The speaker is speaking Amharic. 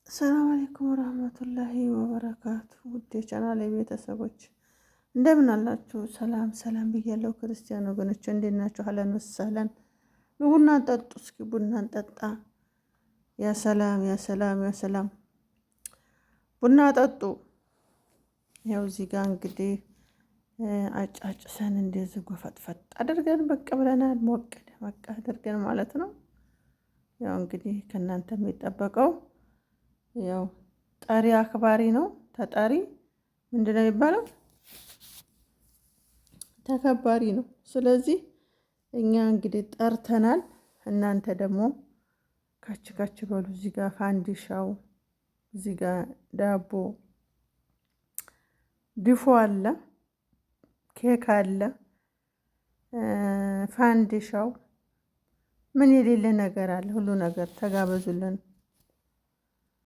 ሰላም አለይኩም ወራህመቱላሂ ወበረካቱ። ውድ የቻናሌ ቤተሰቦች እንደምን አላችሁ? ሰላም ሰላም ብያለሁ። ክርስቲያን ወገኖች እንዴት ናችሁ? አህለን ወሰህለን። ቡና ጠጡ፣ እስኪ ቡና እንጠጣ። ያ ሰላም ያ ሰላም ያ ሰላም፣ ቡና ጠጡ። ያው እዚህ ጋር እንግዲህ አጫጭሰን እንደዚህ ጎፈጥፈጥ አድርገን በቃ ብለናል። ሞቅ ደመቅ አድርገን ማለት ነው። ያው እንግዲህ ከእናንተ የሚጠበቀው ያው ጠሪ አክባሪ ነው። ተጠሪ ምንድነው የሚባለው? ተከባሪ ነው። ስለዚህ እኛ እንግዲህ ጠርተናል። እናንተ ደግሞ ካች ካች በሉ። እዚህ ጋር ፋንዲሻው፣ እዚህ ጋር ዳቦ ድፎ አለ፣ ኬክ አለ፣ ፋንዲሻው ምን የሌለ ነገር አለ። ሁሉ ነገር ተጋበዙልን።